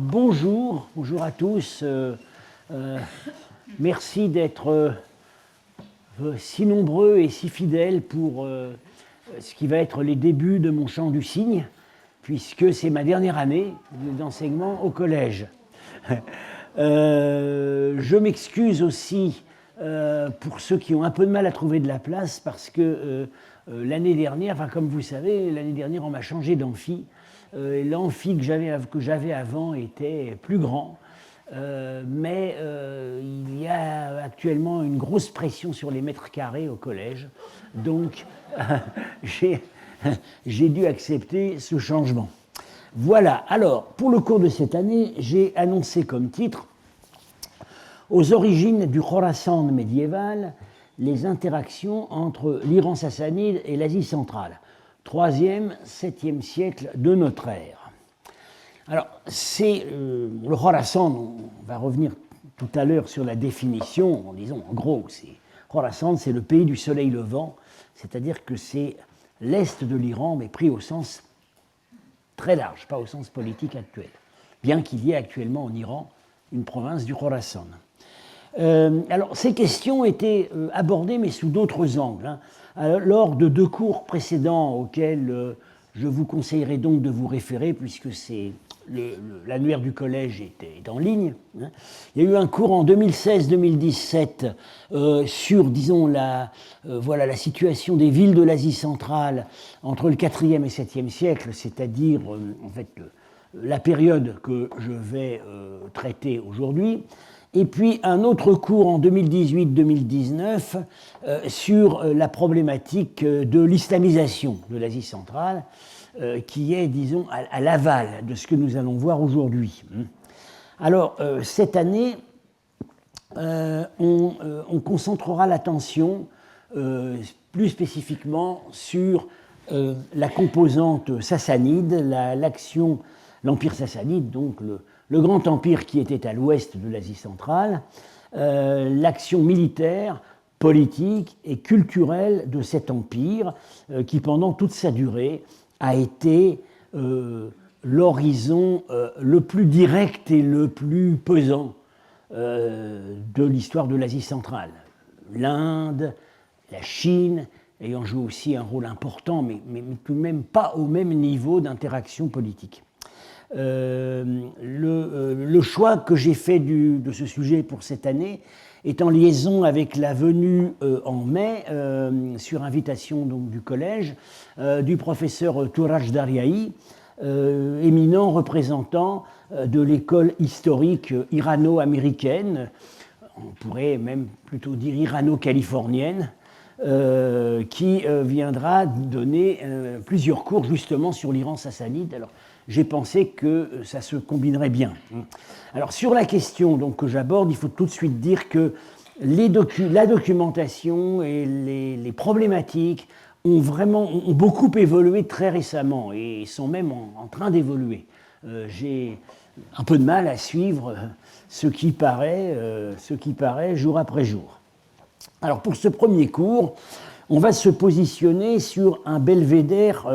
Bonjour à tous. Merci d'être si nombreux et si fidèles pour ce qui va être les débuts de mon chant du cygne, puisque c'est ma dernière année d'enseignement au collège. Je m'excuse aussi pour ceux qui ont un peu de mal à trouver de la place, parce que l'année dernière, enfin, comme vous savez, l'année dernière, on m'a changé d'amphi. L'amphi que j'avais avant était plus grand, mais il y a actuellement une grosse pression sur les mètres carrés au collège, donc j'ai dû accepter ce changement. Voilà, alors, pour le cours de cette année, j'ai annoncé comme titre « Aux origines du Khorassan médiéval, les interactions entre l'Iran sassanide et l'Asie centrale ». 3e, 7e siècle de notre ère. Alors, c'est le Khorassan, on va revenir tout à l'heure sur la définition, en disant en gros, Khorassan, c'est le pays du soleil levant, c'est-à-dire que c'est l'est de l'Iran, mais pris au sens très large, pas au sens politique actuel, bien qu'il y ait actuellement en Iran une province du Khorassan. Alors, ces questions étaient abordées, mais sous d'autres angles, hein. Alors, lors de 2 cours précédents auxquels je vous conseillerais donc de vous référer, puisque c'est l'annuaire du collège est en ligne, hein. Il y a eu un cours en 2016-2017 sur, disons, la situation des villes de l'Asie centrale entre le 4e et 7e siècle, c'est-à-dire en fait la période que je vais traiter aujourd'hui. Et puis un autre cours en 2018-2019 sur la problématique de l'islamisation de l'Asie centrale, qui est, disons, à l'aval de ce que nous allons voir aujourd'hui. Alors, cette année, on concentrera l'attention plus spécifiquement sur la composante sassanide, l'action, l'empire sassanide, donc le grand empire qui était à l'ouest de l'Asie centrale, l'action militaire, politique et culturelle de cet empire qui, pendant toute sa durée, a été l'horizon le plus direct et le plus pesant de l'histoire de l'Asie centrale. L'Inde, la Chine ayant joué aussi un rôle important, mais tout de même pas au même niveau d'interaction politique. Le choix que j'ai fait de ce sujet pour cette année est en liaison avec la venue en mai, sur invitation donc, du collège, du professeur Touraj Daryai, éminent représentant de l'école historique irano-américaine, on pourrait même plutôt dire irano-californienne, qui viendra donner plusieurs cours justement sur l'Iran sassanide. Alors, j'ai pensé que ça se combinerait bien. Alors, sur la question donc, que j'aborde, il faut tout de suite dire que la documentation et les problématiques ont beaucoup évolué très récemment et sont même en train d'évoluer. J'ai un peu de mal à suivre ce qui paraît jour après jour. Alors, pour ce premier cours, on va se positionner sur un belvédère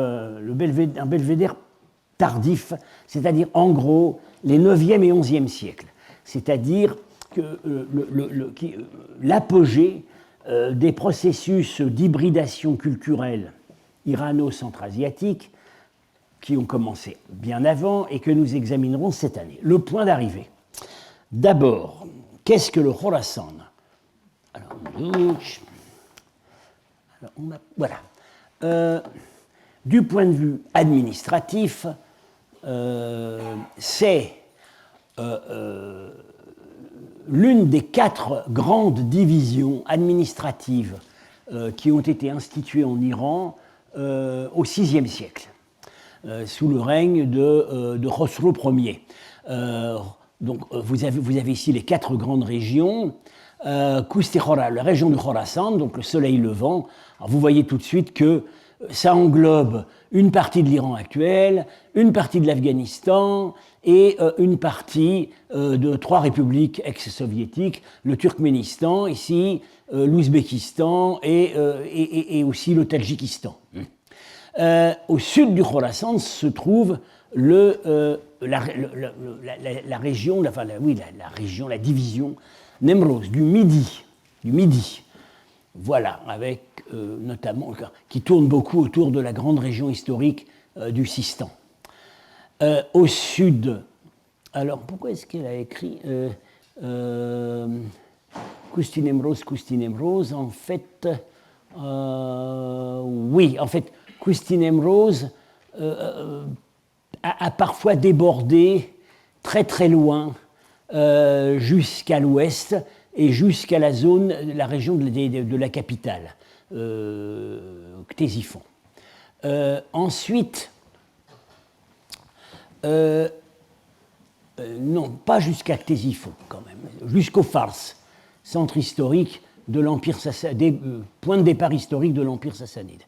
tardif, c'est-à-dire en gros les 9e et 11e siècles, c'est-à-dire que l'apogée des processus d'hybridation culturelle irano-centra-asiatique qui ont commencé bien avant et que nous examinerons cette année. Le point d'arrivée. D'abord, qu'est-ce que le Khorassan ? Voilà. Du point de vue administratif, c'est l'une des 4 grandes divisions administratives qui ont été instituées en Iran au VIe siècle, sous le règne de Khosrow Ier. Donc, vous avez ici les 4 grandes régions. Kust-e-Khorassan, la région du Khorassan, donc le soleil levant. Alors, vous voyez tout de suite que ça englobe une partie de l'Iran actuel, une partie de l'Afghanistan et une partie de 3 républiques ex-soviétiques, le Turkménistan, ici, l'Ouzbékistan et aussi le Tadjikistan. Au sud du Khorassan se trouve la région, la région, la division Nemroz du Midi. Voilà, avec notamment, qui tourne beaucoup autour de la grande région historique du Sistan. Au sud, alors pourquoi est-ce qu'elle a écrit Kustinemroz, en fait, oui, en fait, Kustinemroz a parfois débordé très très loin jusqu'à l'ouest et jusqu'à la zone, la région de la capitale, Ctésiphon. Ensuite, non, pas jusqu'à Ctésiphon quand même, jusqu'au Fars, centre historique de l'Empire sassanide, point de départ historique de l'Empire sassanide.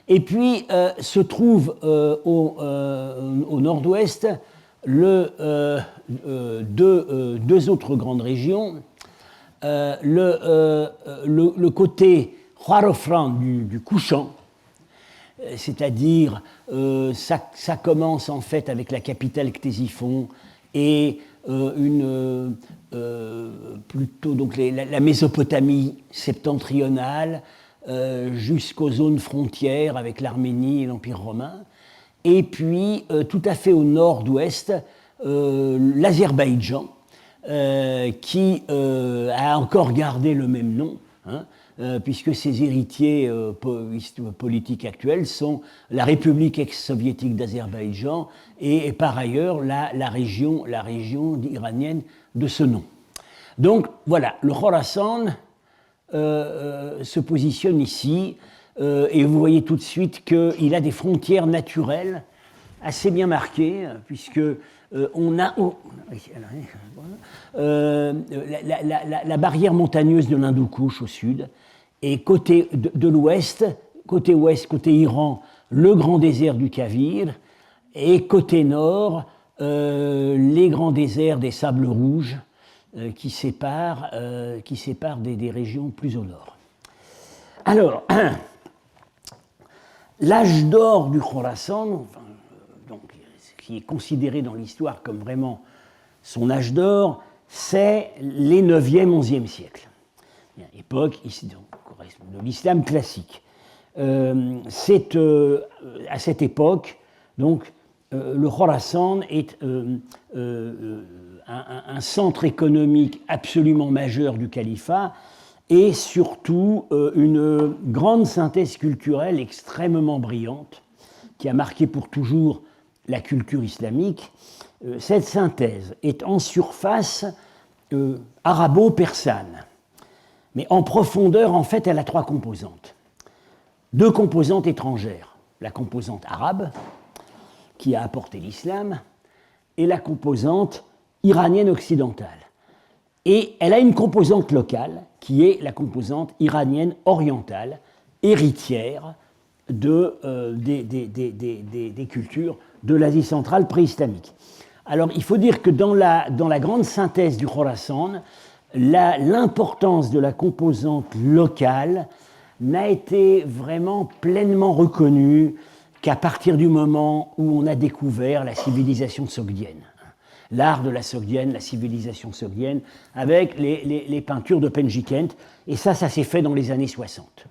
Et puis se trouve au nord-ouest deux autres grandes régions, le côté Huarofran du couchant, c'est-à-dire ça commence en fait avec la capitale Ctésiphon et plutôt donc la Mésopotamie septentrionale jusqu'aux zones frontières avec l'Arménie et l'Empire romain, et puis tout à fait au nord-ouest l'Azerbaïdjan qui a encore gardé le même nom, hein, puisque ses héritiers politiques actuels sont la République ex-soviétique d'Azerbaïdjan et par ailleurs la région iranienne de ce nom. Donc voilà, le Khorasan se positionne ici et vous voyez tout de suite qu'il a des frontières naturelles assez bien marquées, puisque on a la barrière montagneuse de l'Hindoukouche au sud, et côté de l'ouest, côté ouest, côté Iran, le grand désert du Kavir, et côté nord, les grands déserts des sables rouges qui séparent des régions plus au nord. Alors, l'âge d'or du Khorasan, donc, ce qui est considéré dans l'histoire comme vraiment son âge d'or, c'est les 9e, 11e siècles. Époque de l'islam classique. C'est à cette époque, donc, le Khorasan est un centre économique absolument majeur du califat et surtout une grande synthèse culturelle extrêmement brillante qui a marqué pour toujours la culture islamique. Cette synthèse est en surface arabo-persane, mais en profondeur, en fait, elle a 3 composantes. 2 composantes étrangères, la composante arabe, qui a apporté l'islam, et la composante iranienne occidentale. Et elle a une composante locale, qui est la composante iranienne orientale, héritière des cultures de l'Asie centrale préislamique. Alors, il faut dire que dans la grande synthèse du Khorasan, l'importance de la composante locale n'a été vraiment pleinement reconnue qu'à partir du moment où on a découvert la civilisation sogdienne, l'art de la sogdienne, la civilisation sogdienne, avec les peintures de Penjikent, et ça s'est fait dans les années 60.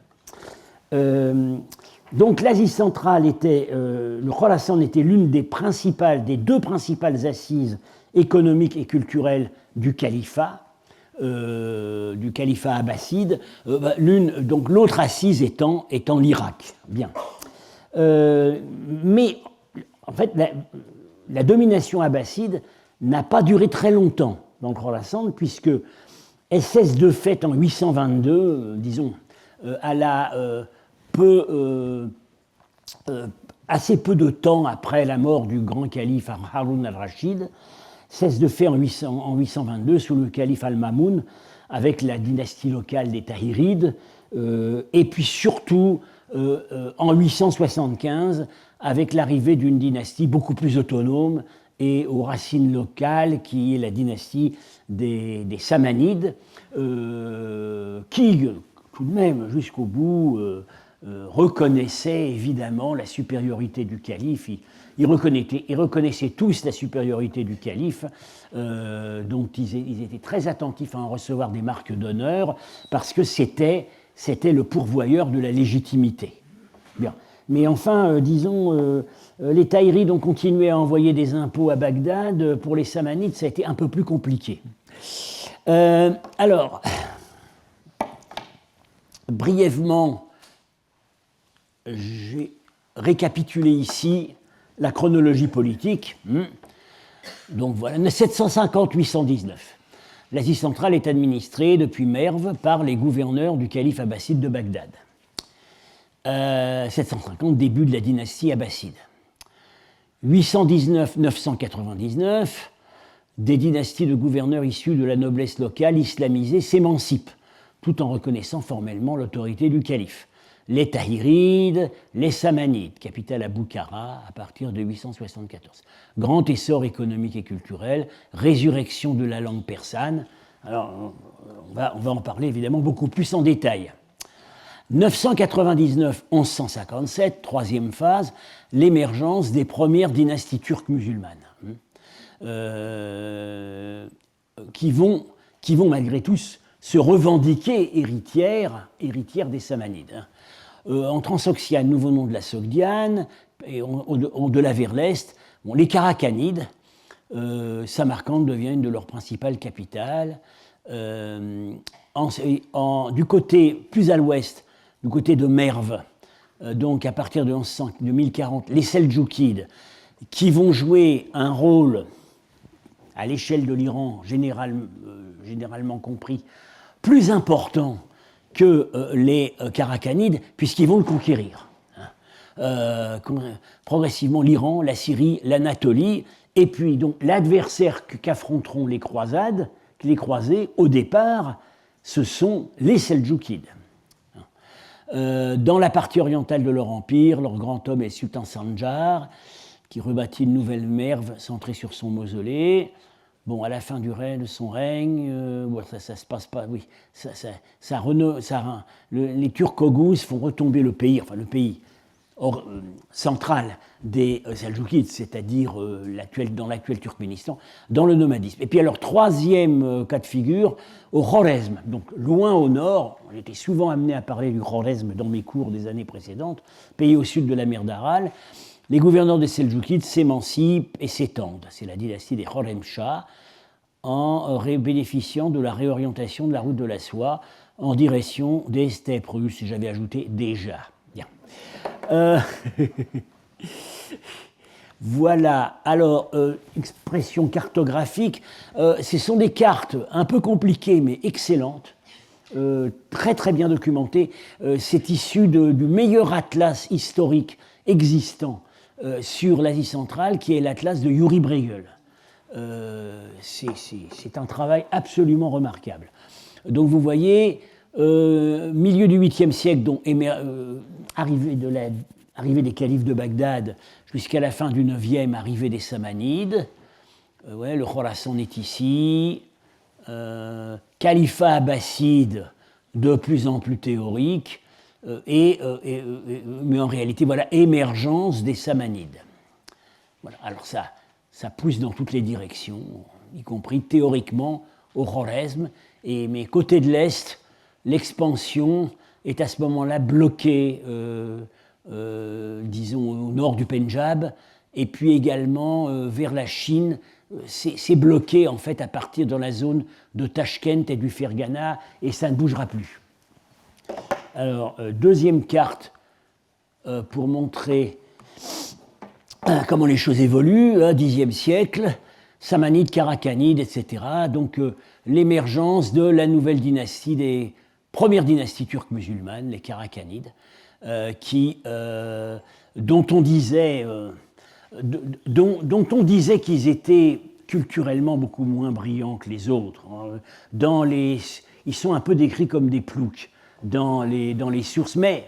Donc l'Asie centrale le Khorasan était l'une des 2 principales assises économiques et culturelles du califat abbasside, donc l'autre assise étant l'Irak. Bien. Mais en fait, la domination abbasside n'a pas duré très longtemps dans le Khorasan, puisque elle cesse de fait en 822, disons, assez peu de temps après la mort du grand calife Haroun al-Rachid, cesse de fait en 822 sous le calife al-Mamoun, avec la dynastie locale des Tahirides, et puis surtout en 875 avec l'arrivée d'une dynastie beaucoup plus autonome et aux racines locales, qui est la dynastie des Samanides, qui, tout de même, jusqu'au bout, reconnaissaient évidemment la supériorité du calife. Ils reconnaissaient tous la supériorité du calife, dont ils étaient très attentifs à en recevoir des marques d'honneur, parce que c'était le pourvoyeur de la légitimité. Bien. Mais enfin, disons, les Tahirides ont continué à envoyer des impôts à Bagdad. Pour les Samanides, ça a été un peu plus compliqué. Alors, brièvement, j'ai récapitulé ici la chronologie politique. Donc voilà, 750-819. L'Asie centrale est administrée depuis Merv par les gouverneurs du calife abbasside de Bagdad. 750, début de la dynastie abbasside. 819-999, des dynasties de gouverneurs issus de la noblesse locale islamisée s'émancipent, tout en reconnaissant formellement l'autorité du calife. Les Tahirides, les Samanides, capitale à Boukhara à partir de 874. Grand essor économique et culturel, résurrection de la langue persane. Alors, on va en parler évidemment beaucoup plus en détail. 999-1157, troisième phase, l'émergence des premières dynasties turques musulmanes, qui vont malgré tout se revendiquer héritières des Samanides. En Transoxiane, nouveau nom de la Sogdiane, et au-delà vers l'est, les Karakhanides, Samarcande devient une de leurs principales capitales. Du côté plus à l'ouest, du côté de Merv, donc à partir de 1040, les Seldjoukides, qui vont jouer un rôle à l'échelle de l'Iran, généralement compris, plus important que les Karakhanides, puisqu'ils vont le conquérir. Progressivement l'Iran, la Syrie, l'Anatolie, et puis donc l'adversaire qu'affronteront les croisés, au départ, ce sont les Seldjoukides. Dans la partie orientale de leur empire, leur grand homme est le sultan Sanjar, qui rebâtit une nouvelle Merv centrée sur son mausolée. Bon, à la fin de son règne, ça se passe pas, oui, les Turcs oghouze font retomber le pays central des Seldjoukides, c'est-à-dire dans l'actuel Turkménistan, dans le nomadisme. Et puis alors, troisième cas de figure, au Khorezm, donc loin au nord, on était souvent amené à parler du Khorezm dans mes cours des années précédentes, pays au sud de la mer d'Aral, les gouverneurs des Seldjoukides s'émancipent et s'étendent. C'est la dynastie des Khoremshahs, en bénéficiant de la réorientation de la route de la soie en direction des steppes russes, j'avais ajouté déjà. Bien. Voilà, alors, expression cartographique, ce sont des cartes un peu compliquées mais excellentes, très très bien documentées. C'est issu du meilleur atlas historique existant sur l'Asie centrale, qui est l'atlas de Yuri Bregel. C'est un travail absolument remarquable. Donc vous voyez, milieu du 8e siècle, donc arrivée des califes de Bagdad, jusqu'à la fin du 9e, arrivée des Samanides. Le Khorasan est ici. Califat abbasside, de plus en plus théorique. Mais en réalité, voilà, émergence des Samanides. Voilà, alors ça pousse dans toutes les directions, y compris théoriquement au Khorezm. Mais côté de l'Est, l'expansion est à ce moment-là bloquée, disons, au nord du Pendjab, et puis également vers la Chine. C'est bloqué en fait à partir de la zone de Tachkent et du Fergana, et ça ne bougera plus. Alors, deuxième carte pour montrer comment les choses évoluent, Xe siècle, Samanides, Karakhanides, etc. Donc l'émergence de la nouvelle dynastie, des premières dynasties turques musulmanes, les Karakhanides, dont on disait qu'ils étaient culturellement beaucoup moins brillants que les autres. Ils sont un peu décrits comme des ploucs dans les sources, mais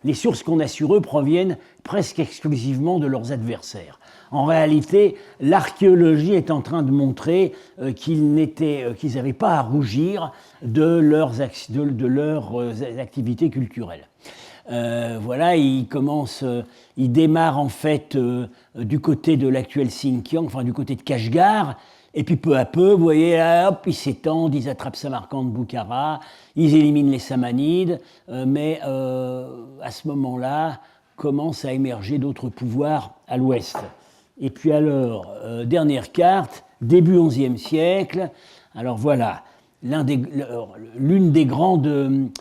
les sources qu'on a sur eux proviennent presque exclusivement de leurs adversaires. En réalité, l'archéologie est en train de montrer qu'ils n'avaient pas à rougir de leurs activités culturelles. Voilà, il démarre en fait du côté de l'actuel Xinjiang, enfin du côté de Kashgar, et puis peu à peu, vous voyez, là, hop, ils s'étendent, ils attrapent Samarcande, Boukhara, ils éliminent les Samanides, mais à ce moment-là, commencent à émerger d'autres pouvoirs à l'ouest. Et puis alors, dernière carte, début XIe siècle, alors voilà, l'une des grandes,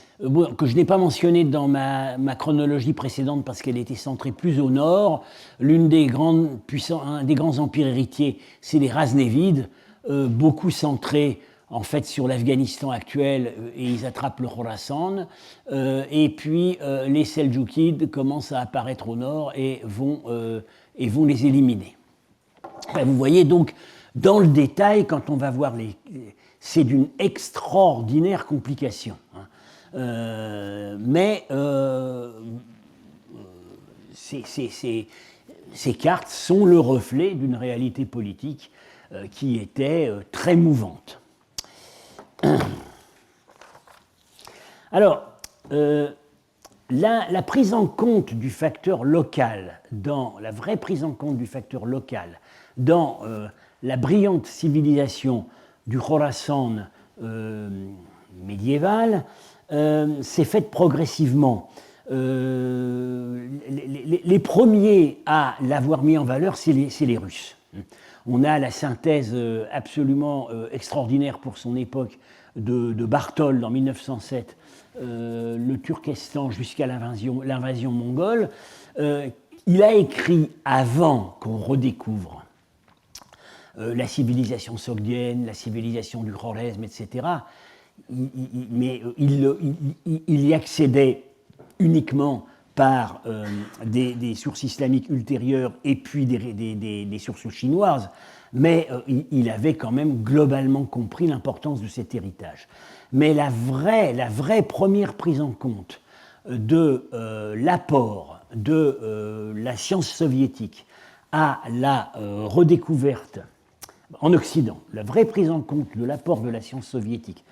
que je n'ai pas mentionné dans ma chronologie précédente parce qu'elle était centrée plus au nord, un des grands empires héritiers, c'est les Ghaznévides, beaucoup centrés en fait sur l'Afghanistan actuel, et ils attrapent le Khorasan, et puis les Seldjoukides commencent à apparaître au nord et vont les éliminer. Ben, vous voyez donc, dans le détail, quand on va voir c'est d'une extraordinaire complication. Mais ces cartes sont le reflet d'une réalité politique qui était très mouvante. Alors, la prise en compte du facteur local, la vraie prise en compte du facteur local dans la brillante civilisation du Khorasan médiéval s'est faite progressivement. Les premiers à l'avoir mis en valeur, c'est les Russes. On a la synthèse absolument extraordinaire pour son époque de Barthold en 1907, le Turkestan jusqu'à l'invasion mongole. Il a écrit avant qu'on redécouvre la civilisation sogdienne, la civilisation du Khwarezm, etc. Mais il y accédait uniquement par des sources islamiques ultérieures et puis des sources chinoises, mais il avait quand même globalement compris l'importance de cet héritage. Mais la vraie première prise en compte de l'apport de la science soviétique à la redécouverte en Occident, la vraie prise en compte de l'apport de la science soviétique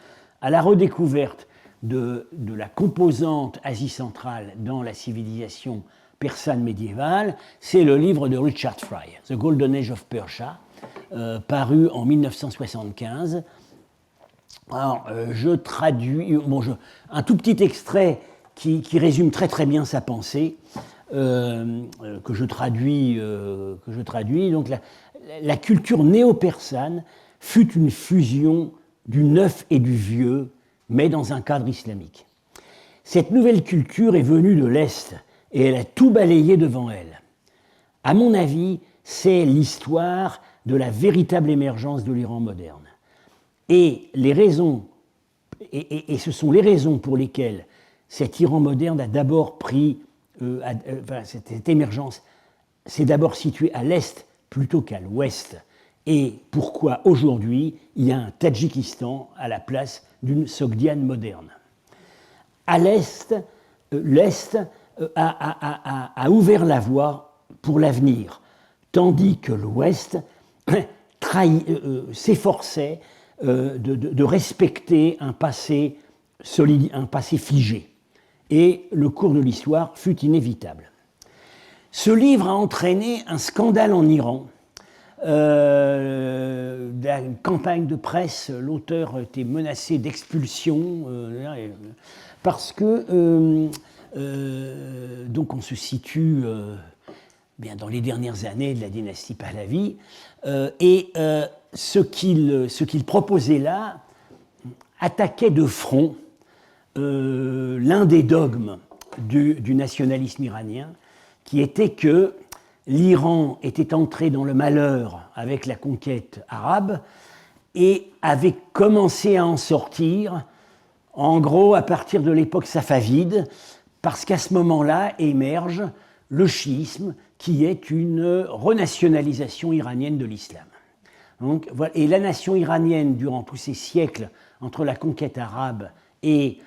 à la redécouverte de la composante Asie centrale dans la civilisation persane médiévale, c'est le livre de Richard Fry, The Golden Age of Persia, paru en 1975. Alors, je traduis un tout petit extrait qui résume très très bien sa pensée, que je traduis. Donc, la culture néo-persane fut une fusion du neuf et du vieux, mais dans un cadre islamique. Cette nouvelle culture est venue de l'Est et elle a tout balayé devant elle. À mon avis, c'est l'histoire de la véritable émergence de l'Iran moderne. Et ce sont les raisons pour lesquelles cet Iran moderne a d'abord cette émergence s'est d'abord située à l'Est plutôt qu'à l'Ouest. Et pourquoi aujourd'hui il y a un Tadjikistan à la place d'une Sogdiane moderne. À l'Est, l'Est a ouvert la voie pour l'avenir, tandis que l'Ouest s'efforçait de respecter un passé solide, un passé figé. Et le cours de l'histoire fut inévitable. Ce livre a entraîné un scandale en Iran. Une campagne de presse, l'auteur a été menacé d'expulsion parce que donc on se situe bien dans les dernières années de la dynastie Pahlavi et ce qu'il proposait là attaquait de front l'un des dogmes du nationalisme iranien, qui était que l'Iran était entré dans le malheur avec la conquête arabe et avait commencé à en sortir, en gros, à partir de l'époque safavide, parce qu'à ce moment-là émerge le chiisme, qui est une renationalisation iranienne de l'islam. Donc, voilà. Et la nation iranienne, durant tous ces siècles, entre la conquête arabe et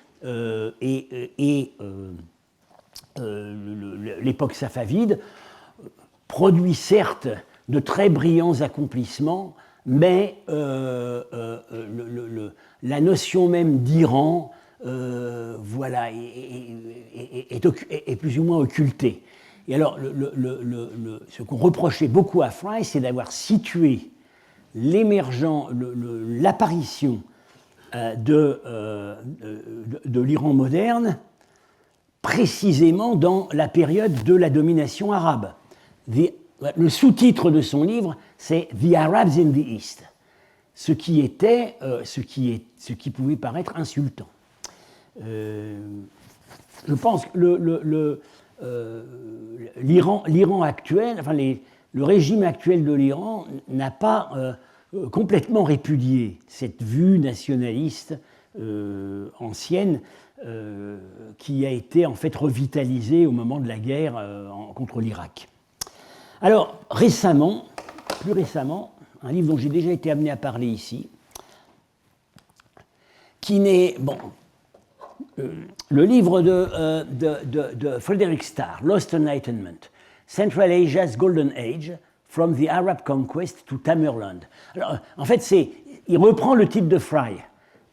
l'époque safavide, produit certes de très brillants accomplissements, mais la notion même d'Iran voilà, est plus ou moins occulté. Et alors, ce qu'on reprochait beaucoup à Fry, c'est d'avoir situé l'apparition de l'Iran moderne précisément dans la période de la domination arabe. Le sous-titre de son livre, c'est The Arabs in the East, ce qui pouvait paraître insultant. Je pense que l'Iran actuel, enfin le régime actuel de l'Iran n'a pas complètement répudié cette vue nationaliste ancienne qui a été en fait revitalisée au moment de la guerre contre l'Irak. Alors, plus récemment, un livre dont j'ai déjà été amené à parler ici, qui n'est... Bon, le livre de Frederick Starr, Lost Enlightenment, Central Asia's Golden Age, From the Arab Conquest to Tamerlane. Alors, en fait, il reprend le titre de Fry,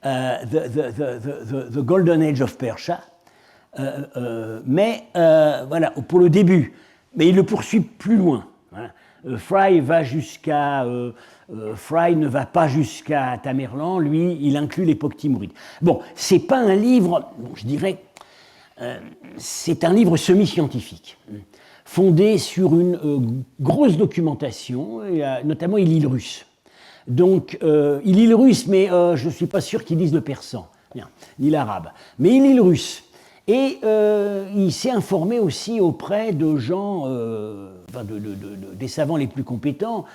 the Golden Age of Persia, mais voilà, pour le début. Mais il le poursuit plus loin. Hein. Fry ne va pas jusqu'à Tamerlan, lui, il inclut l'époque timouride. Bon, c'est pas un livre, je dirais, c'est un livre semi-scientifique, fondé sur une grosse documentation, notamment il lit le russe. Donc, il lit le russe, mais je ne suis pas sûr qu'il lise le persan, ni l'arabe. Mais il lit le russe. Et il s'est informé aussi auprès de gens, des savants les plus compétents.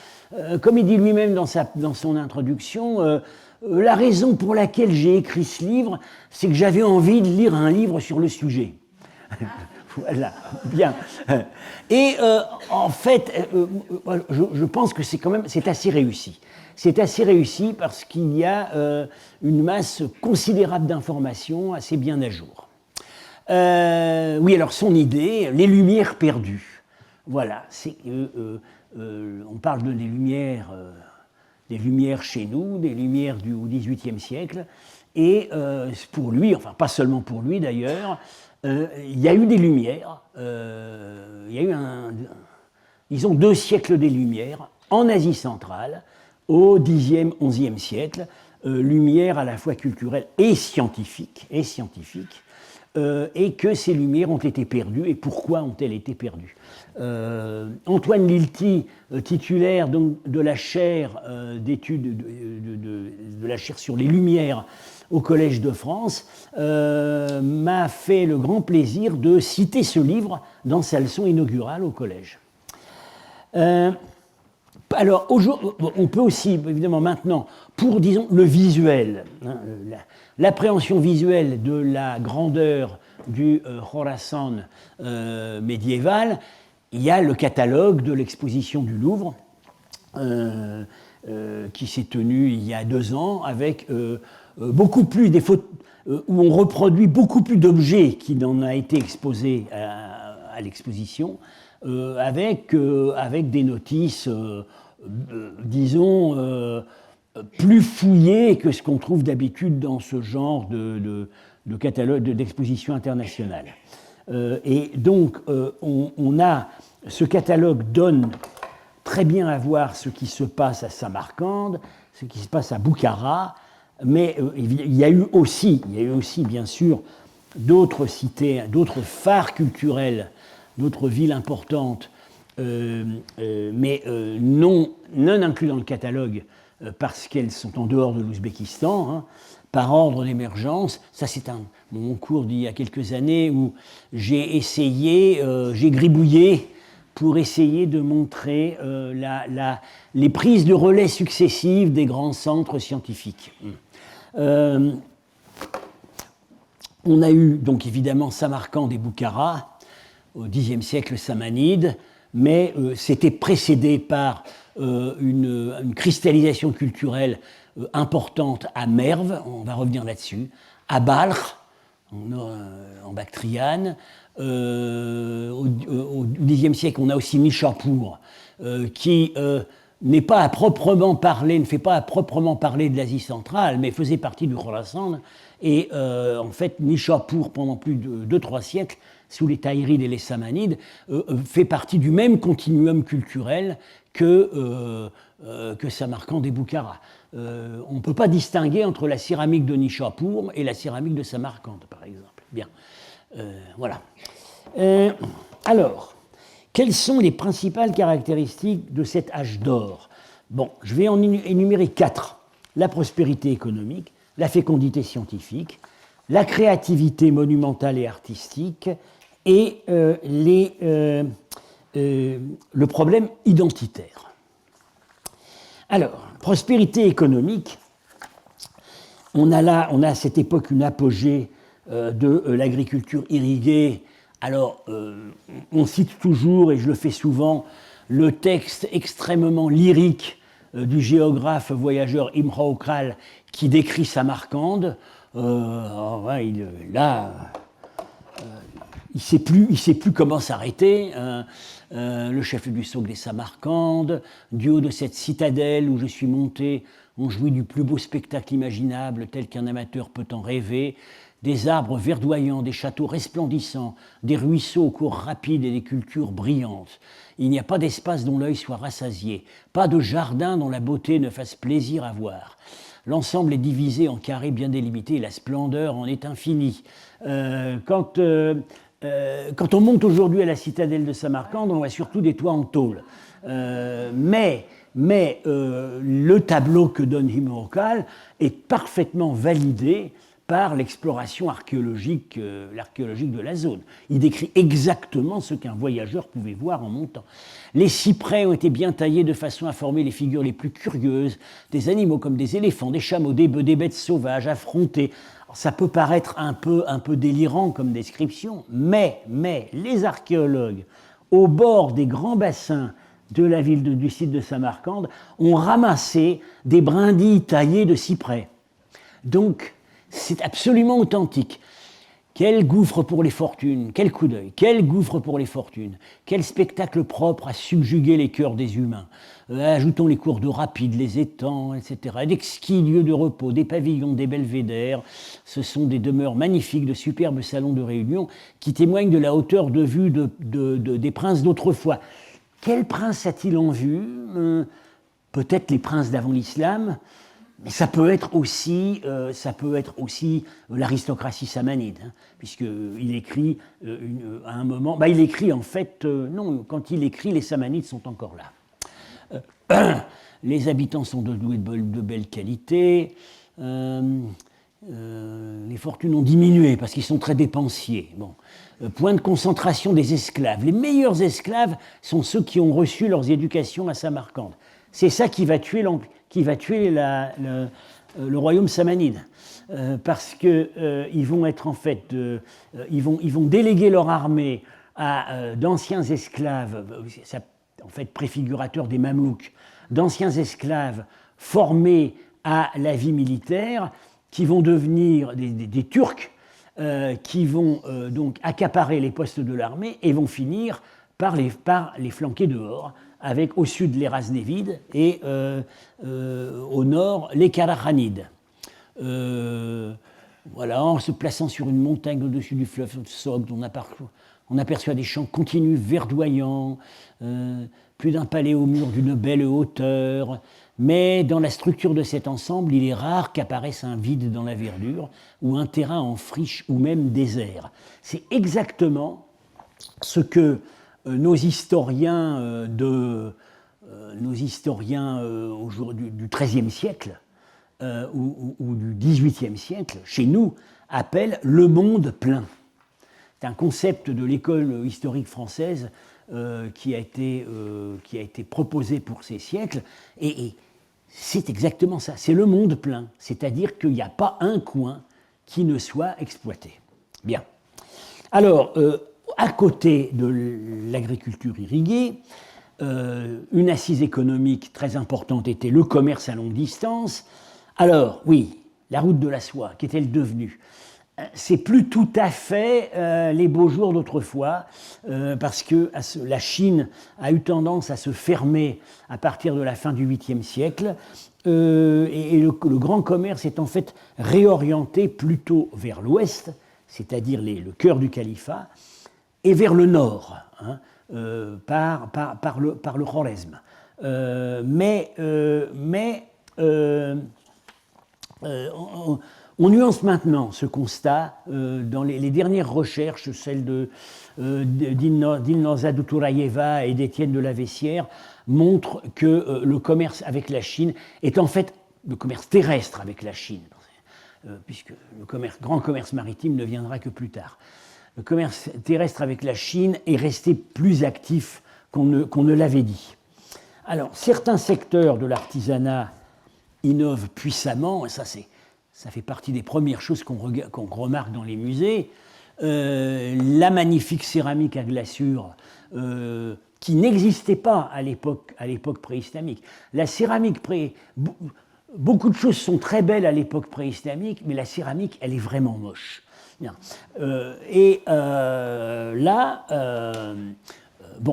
Comme il dit lui-même dans son introduction, la raison pour laquelle j'ai écrit ce livre, c'est que j'avais envie de lire un livre sur le sujet. Voilà, bien. Et en fait, je pense que c'est assez réussi. C'est assez réussi parce qu'il y a une masse considérable d'informations assez bien à jour. Oui, alors son idée, les Lumières perdues. Voilà, on parle des Lumières chez nous, des Lumières au XVIIIe siècle, et pour lui, enfin pas seulement pour lui d'ailleurs, il y a eu des Lumières, il y a eu disons 2 siècles des Lumières en Asie centrale, au Xe, XIe siècle, Lumières à la fois culturelles et scientifiques, et que ces lumières ont été perdues. Et pourquoi ont-elles été perdues? Antoine Lilti, titulaire donc, de la chaire d'études de la chaire sur les lumières au Collège de France, m'a fait le grand plaisir de citer ce livre dans sa leçon inaugurale au Collège. Alors, on peut aussi, évidemment, maintenant, pour, disons, le visuel, hein, l'appréhension visuelle de la grandeur du Khorassan médiéval, il y a le catalogue de l'exposition du Louvre, qui s'est tenue il y a 2 ans, avec beaucoup plus des photos, où on reproduit beaucoup plus d'objets qui n'en a été exposés à l'exposition, avec des notices, disons, plus fouillées que ce qu'on trouve d'habitude dans ce genre de catalogue d'exposition internationale. Et donc, ce catalogue donne très bien à voir ce qui se passe à Samarcande, ce qui se passe à Boukhara, mais il y a eu aussi, bien sûr, d'autres cités, d'autres phares culturels, d'autres villes importantes, mais non inclus dans le catalogue parce qu'elles sont en dehors de l'Ouzbékistan, hein, par ordre d'émergence. Ça, c'est mon cours d'il y a quelques années où j'ai gribouillé pour essayer de montrer les prises de relais successives des grands centres scientifiques. On a eu donc évidemment Samarcande et Boukhara, au Xe siècle samanide, mais c'était précédé par une cristallisation culturelle importante à Merv, on va revenir là-dessus, à Balkh, en Bactriane. Au Xe siècle, on a aussi Nishapur, qui n'est pas à proprement parler, ne fait pas à proprement parler de l'Asie centrale, mais faisait partie du Khorasan. Et en fait, Nishapur, pendant plus de 2-3 siècles, sous les Tahirides et les Samanides, fait partie du même continuum culturel que Samarcande et Boukhara. On ne peut pas distinguer entre la céramique de Nishapur et la céramique de Samarcande, par exemple. Bien. Voilà. Alors, quelles sont les principales caractéristiques de cet âge d'or? Bon, je vais en énumérer 4. La prospérité économique, la fécondité scientifique, la créativité monumentale et artistique et le problème identitaire. Alors, prospérité économique, on a à cette époque une apogée de l'agriculture irriguée. Alors, on cite toujours, et je le fais souvent, le texte extrêmement lyrique du géographe voyageur Imre Okral qui décrit Samarcande. Il ne sait plus comment s'arrêter. Le chef du Sogd des Samarcande, du haut de cette citadelle où je suis monté, on jouit du plus beau spectacle imaginable tel qu'un amateur peut en rêver. Des arbres verdoyants, des châteaux resplendissants, des ruisseaux aux cours rapides et des cultures brillantes. Il n'y a pas d'espace dont l'œil soit rassasié, pas de jardin dont la beauté ne fasse plaisir à voir. L'ensemble est divisé en carrés bien délimités et la splendeur en est infinie. Quand on monte aujourd'hui à la citadelle de Samarcande, on voit surtout des toits en tôle. Mais le tableau que donne Imre Okral est parfaitement validé par l'exploration archéologique de la zone. Il décrit exactement ce qu'un voyageur pouvait voir en montant. Les cyprès ont été bien taillés de façon à former les figures les plus curieuses, des animaux comme des éléphants, des chameaux, des bœufs, des bêtes sauvages affrontées. Alors, ça peut paraître un peu délirant comme description, mais les archéologues, au bord des grands bassins de la ville du site de Samarcande, ont ramassé des brindilles taillées de cyprès. Donc, c'est absolument authentique. Quel gouffre pour les fortunes, quel coup d'œil, quel gouffre pour les fortunes, quel spectacle propre à subjuguer les cœurs des humains. Ajoutons les cours d'eau rapides, les étangs, etc. D'exquis lieux de repos, des pavillons, des belvédères. Ce sont des demeures magnifiques, de superbes salons de réunion qui témoignent de la hauteur de vue des princes d'autrefois. Quel prince a-t-il en vue? Peut-être les princes d'avant l'islam. Mais ça peut être aussi l'aristocratie samanide, hein, puisqu'il écrit à un moment. Il écrit en fait, non, quand il écrit, les Samanides sont encore là. Les habitants sont doués de belle qualité. Les fortunes ont diminué parce qu'ils sont très dépensiers. Bon. Point de concentration des esclaves. Les meilleurs esclaves sont ceux qui ont reçu leurs éducations à Samarcande. C'est ça qui va tuer le royaume samanide, parce que ils vont être en fait, ils vont déléguer leur armée à d'anciens esclaves, en fait préfigurateurs des Mamelouks, d'anciens esclaves formés à la vie militaire, qui vont devenir des Turcs, qui vont donc accaparer les postes de l'armée et vont finir par les flanquer dehors, avec au sud les Raznévides et au nord les Karakhanides. Voilà, en se plaçant sur une montagne au-dessus du fleuve Sogd, on aperçoit des champs continus verdoyants, plus d'un palais au mur d'une belle hauteur. Mais dans la structure de cet ensemble, il est rare qu'apparaisse un vide dans la verdure ou un terrain en friche ou même désert. C'est exactement ce que nos historiens du XIIIe siècle ou du XVIIIe siècle, chez nous, appellent le monde plein. C'est un concept de l'école historique française qui a été proposé pour ces siècles, et c'est exactement ça, c'est le monde plein, c'est-à-dire qu'il n'y a pas un coin qui ne soit exploité. Bien. Alors, à côté de l'agriculture irriguée, une assise économique très importante était le commerce à longue distance. Alors, oui, la route de la soie, qu'est-elle devenue? c'est plus tout à fait les beaux jours d'autrefois, parce que la Chine a eu tendance à se fermer à partir de la fin du 8e siècle, et le grand commerce est en fait réorienté plutôt vers l'ouest, c'est-à-dire le cœur du califat, et vers le nord, hein, par le Khwarezm. On nuance maintenant ce constat dans les dernières recherches, celles d'Ilnoza Doutourayeva et d'Étienne de la Vessière, montrent que le commerce avec la Chine est en fait le commerce terrestre avec la Chine, puisque le grand commerce maritime ne viendra que plus tard. Le commerce terrestre avec la Chine est resté plus actif qu'on ne l'avait dit. Alors, certains secteurs de l'artisanat innovent puissamment, et ça fait partie des premières choses qu'on remarque dans les musées. La magnifique céramique à glaçure qui n'existait pas à l'époque préislamique. La céramique beaucoup de choses sont très belles à l'époque préislamique, mais la céramique, elle est vraiment moche.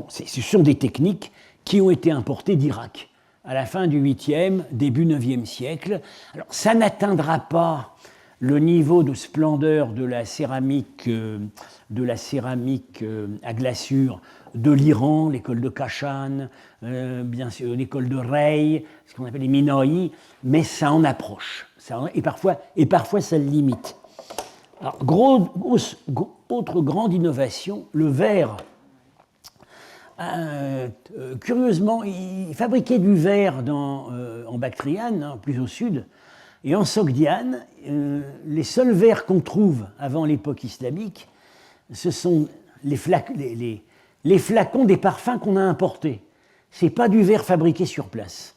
Ce sont des techniques qui ont été importées d'Irak à la fin du 8e, début 9e siècle. Alors, ça n'atteindra pas le niveau de splendeur de la céramique à glaçure de l'Iran, l'école de Kashan, bien sûr l'école de Rey, ce qu'on appelle les Minoï, mais ça en approche. Et parfois ça le limite. Alors, autre grande innovation, le verre. Curieusement, ils fabriquaient du verre en Bactriane, hein, plus au sud, et en Sogdiane, les seuls verres qu'on trouve avant l'époque islamique, ce sont les flacons des parfums qu'on a importés. Ce n'est pas du verre fabriqué sur place.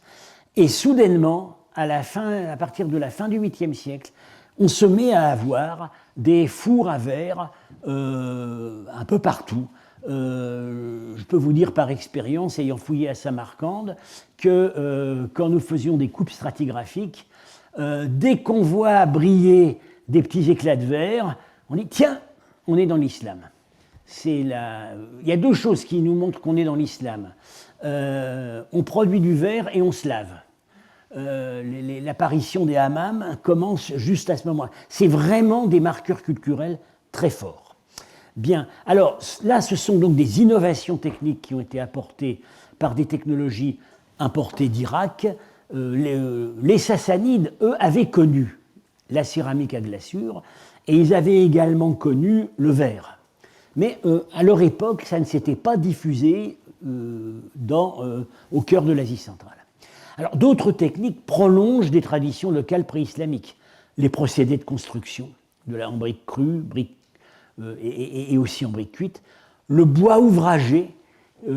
Et soudainement, à partir de la fin du 8e siècle, on se met à avoir des fours à verre un peu partout. Je peux vous dire par expérience, ayant fouillé à Samarcande, que quand nous faisions des coupes stratigraphiques, dès qu'on voit briller des petits éclats de verre, on dit « tiens, on est dans l'islam ». Il y a deux choses qui nous montrent qu'on est dans l'islam. On produit du verre et on se lave. L'apparition des hammams commence juste à ce moment-là. C'est vraiment des marqueurs culturels très forts. Bien, alors là, ce sont donc des innovations techniques qui ont été apportées par des technologies importées d'Irak. Les Sassanides, eux, avaient connu la céramique à glaçure et ils avaient également connu le verre. Mais à leur époque, ça ne s'était pas diffusé au cœur de l'Asie centrale. Alors, d'autres techniques prolongent des traditions locales préislamiques. Les procédés de construction, en briques crues, et aussi en briques cuites. Le bois ouvragé,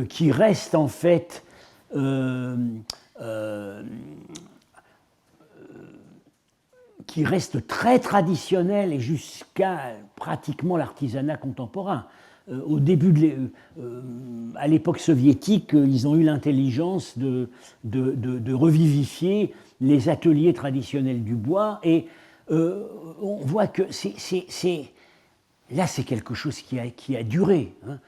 qui reste en fait qui reste très traditionnel et jusqu'à pratiquement l'artisanat contemporain. À l'époque soviétique, ils ont eu l'intelligence de revivifier les ateliers traditionnels du bois et on voit que là, c'est quelque chose qui a duré. Hein.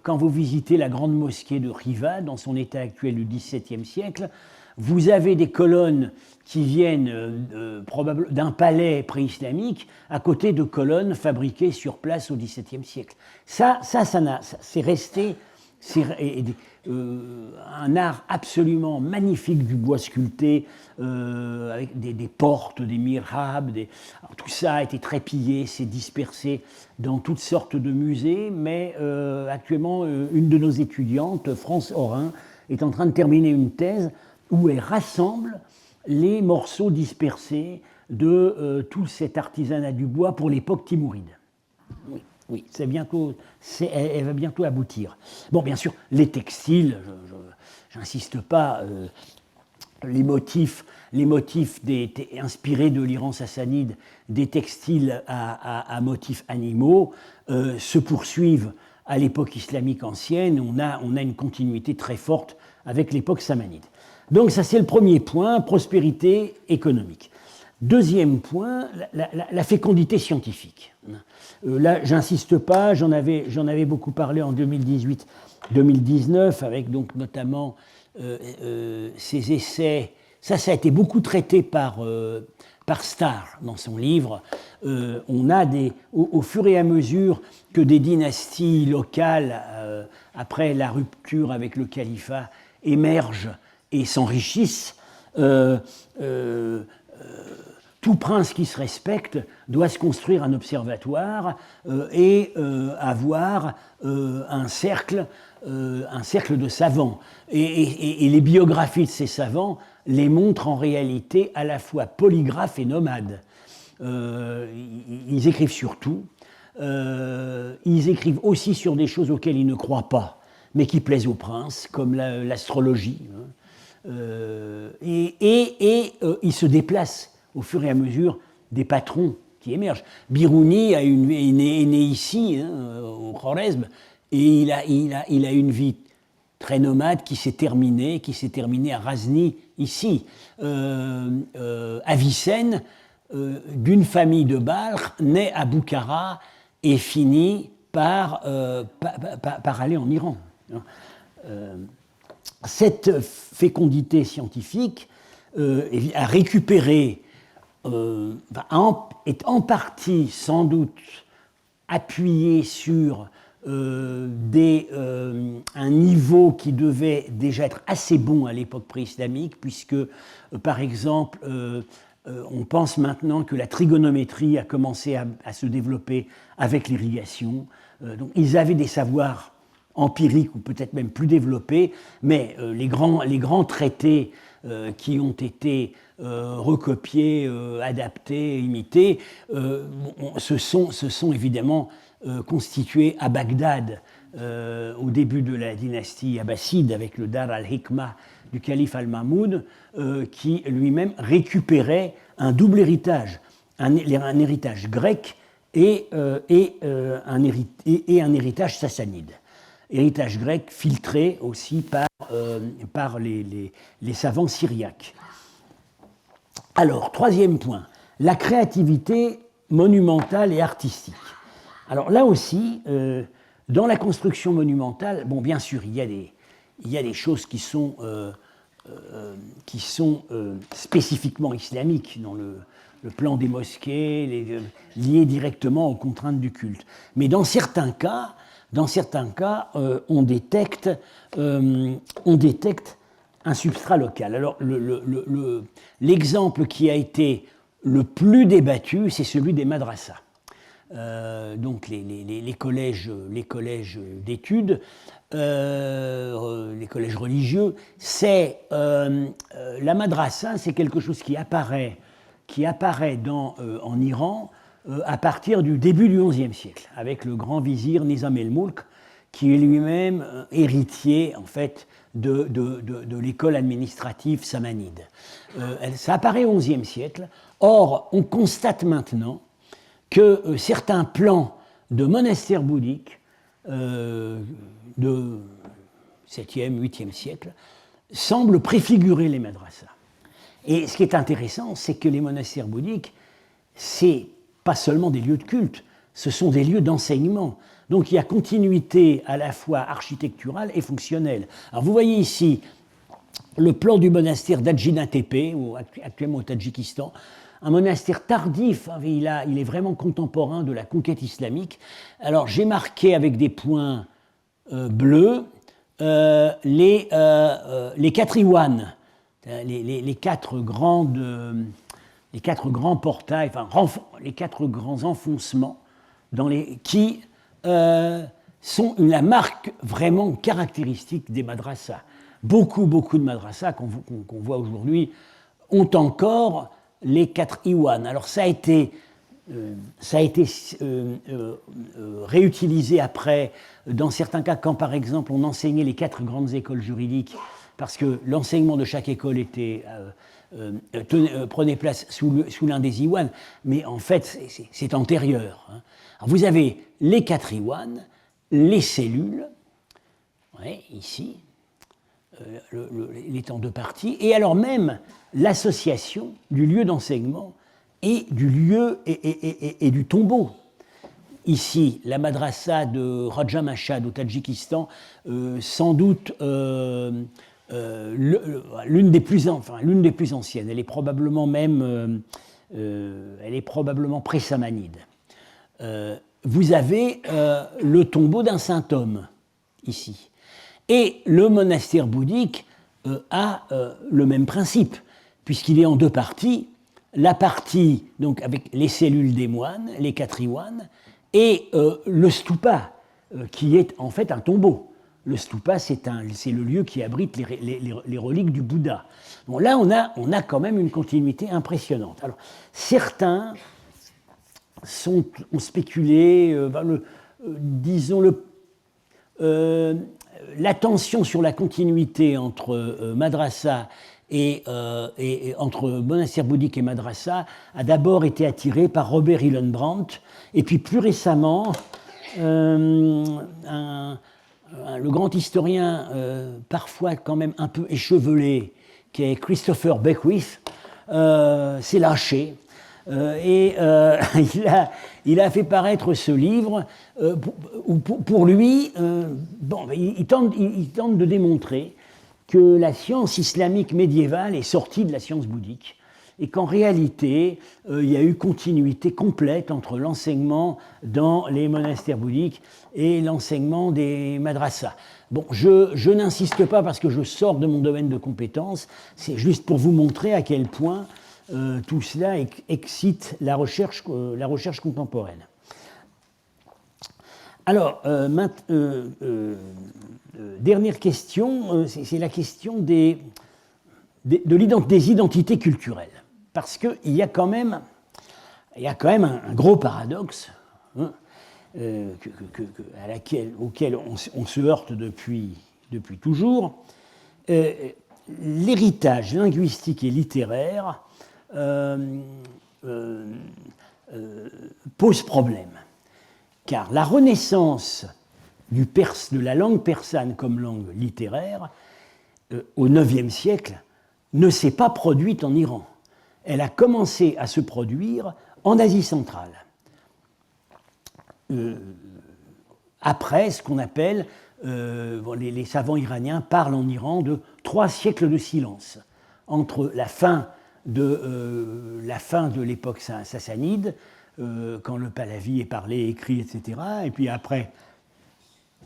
Quand vous visitez la grande mosquée de Riva, dans son état actuel du XVIIe siècle, vous avez des colonnes qui viennent probablement d'un palais préislamique à côté de colonnes fabriquées sur place au XVIIe siècle. C'est resté un art absolument magnifique du bois sculpté, avec des portes, des mihrabs. Tout ça a été très pillé, c'est dispersé dans toutes sortes de musées, mais actuellement, une de nos étudiantes, France Orin, est en train de terminer une thèse où elle rassemble les morceaux dispersés de tout cet artisanat du bois pour l'époque timouride. Oui, elle va bientôt aboutir. Bon, bien sûr, les textiles, j'insiste pas, les motifs inspirés de l'Iran sassanide, des textiles à motifs animaux, se poursuivent à l'époque islamique ancienne. On a une continuité très forte avec l'époque samanide. Donc ça, c'est le premier point, prospérité économique. Deuxième point, la fécondité scientifique. Là, j'insiste pas, j'en avais beaucoup parlé en 2018-2019, avec donc notamment ces essais. Ça a été beaucoup traité par Starr dans son livre. On a au fur et à mesure que des dynasties locales, après la rupture avec le califat, émergent et s'enrichissent, tout prince qui se respecte doit se construire un observatoire et avoir un cercle de savants. Et les biographies de ces savants les montrent en réalité à la fois polygraphes et nomades. Ils écrivent sur tout. Ils écrivent aussi sur des choses auxquelles ils ne croient pas, mais qui plaisent aux princes, comme l'astrologie. Ils se déplacent au fur et à mesure des patrons qui émergent. Biruni est né ici, au Khwarezm, et il a une vie très nomade qui s'est terminée à Razni, ici. Avicenne, d'une famille de Balkh, naît à Boukhara et finit par aller en Iran. Cette fécondité scientifique a récupéré est en partie sans doute appuyé sur un niveau qui devait déjà être assez bon à l'époque pré-islamique, puisque, par exemple, on pense maintenant que la trigonométrie a commencé à se développer avec l'irrigation. Donc, ils avaient des savoirs empiriques ou peut-être même plus développés, mais les grands traités qui ont été recopiés, adaptés, imités, se sont évidemment constitués à Bagdad au début de la dynastie abbasside avec le Dar al-Hikmah du calife al-Mahmoud, qui lui-même récupérait un double héritage, un héritage grec et un héritage sassanide. Héritage grec filtré aussi par les savants syriaques. Alors, troisième point, la créativité monumentale et artistique. Alors là aussi, dans la construction monumentale, bon, bien sûr, il y a des choses qui sont spécifiquement islamiques dans le plan des mosquées, liées directement aux contraintes du culte. Mais dans certains cas, on détecte un substrat local. Alors, l'exemple qui a été le plus débattu, c'est celui des madrasas. Donc, les collèges d'études, les collèges religieux, la madrasa, c'est quelque chose qui apparaît en Iran à partir du début du XIe siècle, avec le grand vizir Nizam el-Mulk, qui est lui-même héritier, en fait, de l'école administrative samanide. Ça apparaît au XIe siècle. Or, on constate maintenant que certains plans de monastères bouddhiques de 7e, 8e siècle semblent préfigurer les madrasas. Et ce qui est intéressant, c'est que les monastères bouddhiques, c'est pas seulement des lieux de culte, ce sont des lieux d'enseignement. Donc il y a continuité à la fois architecturale et fonctionnelle. Alors vous voyez ici le plan du monastère d'Adjina Tepe, actuellement au Tadjikistan, un monastère tardif, il est vraiment contemporain de la conquête islamique. Alors j'ai marqué avec des points bleus les 4 iwanes, les 4 grands portails, enfin les 4 grands enfoncements qui sont la marque vraiment caractéristique des madrasas. Beaucoup de madrasas qu'on voit aujourd'hui ont encore les 4 iwanes. Alors ça a été réutilisé après, dans certains cas, quand par exemple on enseignait les 4 grandes écoles juridiques, parce que l'enseignement de chaque école prenait place sous l'un des iwanes, mais en fait c'est antérieur. Alors, vous avez les 4 iwanes, les cellules, ici, les temps de partie, et alors même l'association du lieu d'enseignement et du lieu et du tombeau. Ici, la madrasa de Raja Mashhad au Tadjikistan, sans doute l'une des plus anciennes. Elle est probablement pré-samanide. Vous avez le tombeau d'un saint homme ici. Et le monastère bouddhique a le même principe, puisqu'il est en deux parties. La partie donc, avec les cellules des moines, les katriwanes, et le stupa, qui est en fait un tombeau. Le stupa, c'est le lieu qui abrite les reliques du Bouddha. Bon, là, on a quand même une continuité impressionnante. Alors, certains ont spéculé, l'attention sur la continuité entre madrasa et entre monastère bouddhique et madrasa a d'abord été attirée par Robert Hillenbrandt, et puis plus récemment, le grand historien, parfois quand même un peu échevelé, qui est Christopher Beckwith, s'est lâché. Il a fait paraître ce livre où pour lui, il tente de démontrer que la science islamique médiévale est sortie de la science bouddhique et qu'en réalité, il y a eu continuité complète entre l'enseignement dans les monastères bouddhiques et l'enseignement des madrasas. Bon, je n'insiste pas parce que je sors de mon domaine de compétences, c'est juste pour vous montrer à quel point tout cela excite la recherche contemporaine. Alors, dernière question, c'est la question des identités culturelles. Parce qu'il y a quand même un gros paradoxe auquel on se heurte depuis toujours. L'héritage linguistique et littéraire pose problème. Car la renaissance de la langue persane comme langue littéraire au IXe siècle ne s'est pas produite en Iran. Elle a commencé à se produire en Asie centrale. Après ce qu'on appelle, les savants iraniens parlent en Iran de 3 siècles de silence entre la fin de l'époque sassanide, quand le Pahlavi est parlé, écrit, etc., et puis après,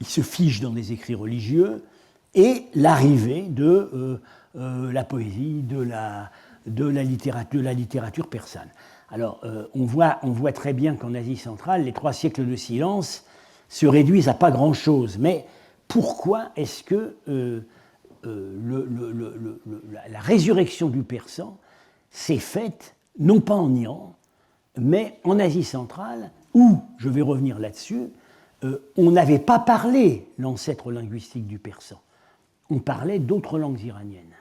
il se fige dans des écrits religieux, et l'arrivée de la poésie, de la littérature persane. Alors, on voit très bien qu'en Asie centrale, les 3 siècles de silence se réduisent à pas grand-chose. Mais pourquoi est-ce que la résurrection du persan s'est faite, non pas en Iran, mais en Asie centrale, où, je vais revenir là-dessus, on n'avait pas parlé l'ancêtre linguistique du persan. On parlait d'autres langues iraniennes.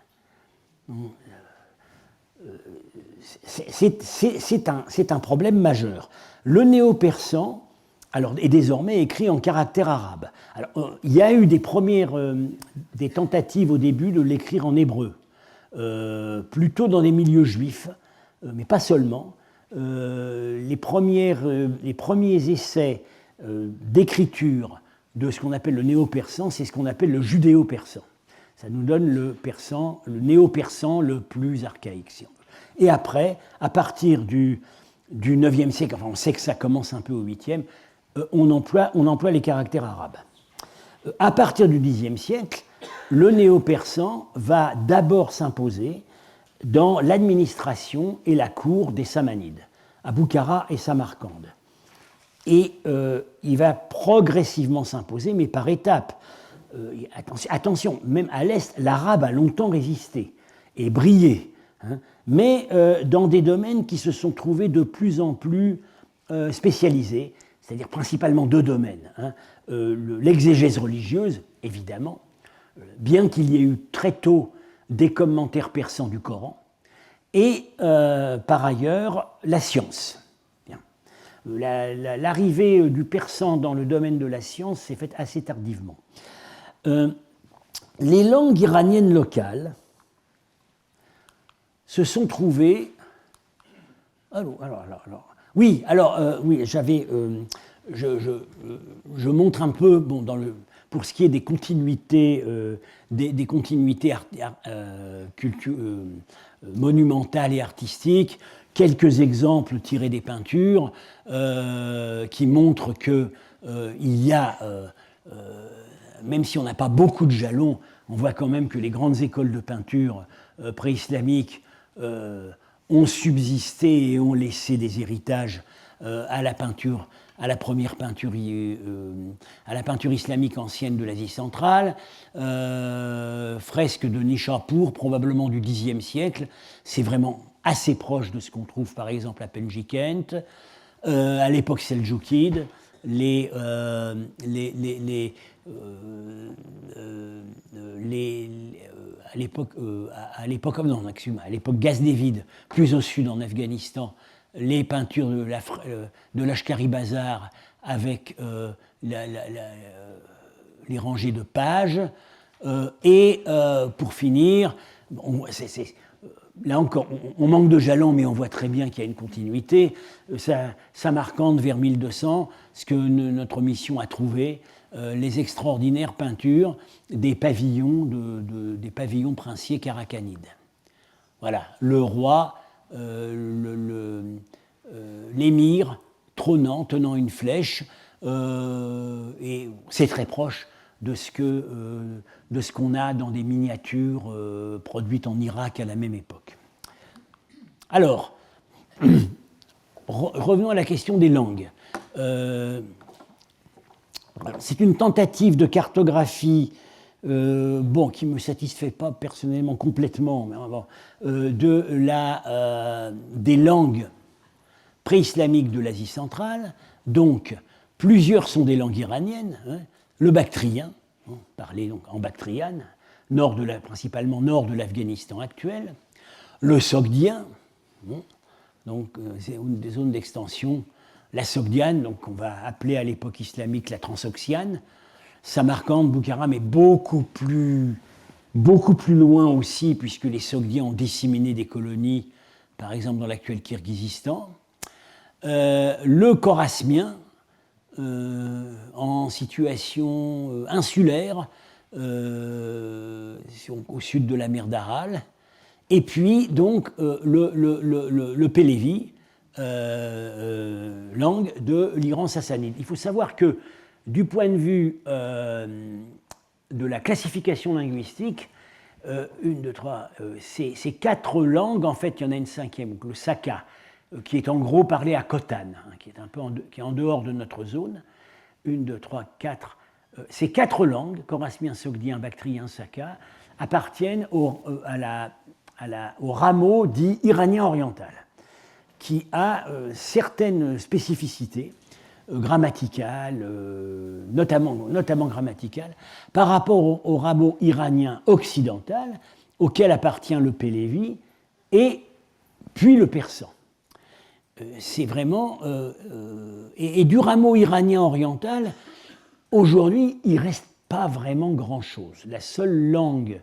C'est un problème majeur. Le néo-persan est désormais écrit en caractère arabe. Alors, il y a eu des tentatives au début de l'écrire en hébreu, plutôt dans des milieux juifs, mais pas seulement. Les premiers essais d'écriture de ce qu'on appelle le néo-persan, c'est ce qu'on appelle le judéo-persan. Ça nous donne le néo-persan le plus archaïque, si on veut. Et après, à partir du IXe siècle, enfin on sait que ça commence un peu au 8e, on emploie les caractères arabes. À partir du Xe siècle, le néo-persan va d'abord s'imposer dans l'administration et la cour des Samanides, à Boukhara et Samarcande. Et il va progressivement s'imposer, mais par étapes. Attention, même à l'Est, l'arabe a longtemps résisté et brillé, mais dans des domaines qui se sont trouvés de plus en plus spécialisés, c'est-à-dire principalement 2 domaines. L'exégèse religieuse, évidemment, bien qu'il y ait eu très tôt des commentaires persans du Coran, et par ailleurs la science. L'arrivée du persan dans le domaine de la science s'est faite assez tardivement. Les langues iraniennes locales se sont trouvées Oui, oui, je montre un peu, bon, pour ce qui est des continuités, monumentales et artistiques, quelques exemples tirés des peintures qui montrent que il y a, même si on n'a pas beaucoup de jalons, on voit quand même que les grandes écoles de peinture préislamiques ont subsisté et ont laissé des héritages à la peinture, à la première peinture, à la peinture islamique ancienne de l'Asie centrale, fresque de Nishapur, probablement du Xe siècle. C'est vraiment assez proche de ce qu'on trouve par exemple à Penjikent, à l'époque seldjoukide, à l'époque ghaznévide, plus au sud en Afghanistan, les peintures de l'Ashkari Bazar avec les rangées de pages. Et pour finir, là encore, on manque de jalons, mais on voit très bien qu'il y a une continuité. Samarcande vers 1200, ce que notre mission a trouvé, les extraordinaires peintures des pavillons, des pavillons princiers karakanides. Voilà, le roi, l'émir trônant, tenant une flèche, et c'est très proche de ce qu'on a dans des miniatures produites en Irak à la même époque. Alors, revenons à la question des langues. C'est une tentative de cartographie qui ne me satisfait pas personnellement complètement, mais des langues pré-islamiques de l'Asie centrale. Donc, plusieurs sont des langues iraniennes. Le bactrien, parlé donc en bactriane, principalement nord de l'Afghanistan actuel. Le sogdien, donc c'est une des zones d'extension. La sogdiane, donc qu'on va appeler à l'époque islamique la transoxiane. Samarcande, Boukhara, mais beaucoup plus loin aussi, puisque les sogdiens ont disséminé des colonies, par exemple dans l'actuel Kirghizistan. Le chorasmien, en situation insulaire, au sud de la mer d'Aral. Et puis, donc, le pélévi, langue de l'Iran sassanide. Il faut savoir que, du point de vue de la classification linguistique, ces quatre langues, en fait, il y en a une cinquième, donc le Saka, qui est en gros parlé à Khotan, qui est en dehors de notre zone. 1, 2, 3, 4. Ces quatre langues, chorasmien, sogdien, bactrien, Saka, appartiennent au rameau dit iranien oriental, qui a certaines spécificités grammaticales, notamment grammaticales, par rapport au rameau iranien occidental, auquel appartient le pélévi, et puis le persan. C'est vraiment... et du rameau iranien oriental, aujourd'hui, il ne reste pas vraiment grand-chose. La seule langue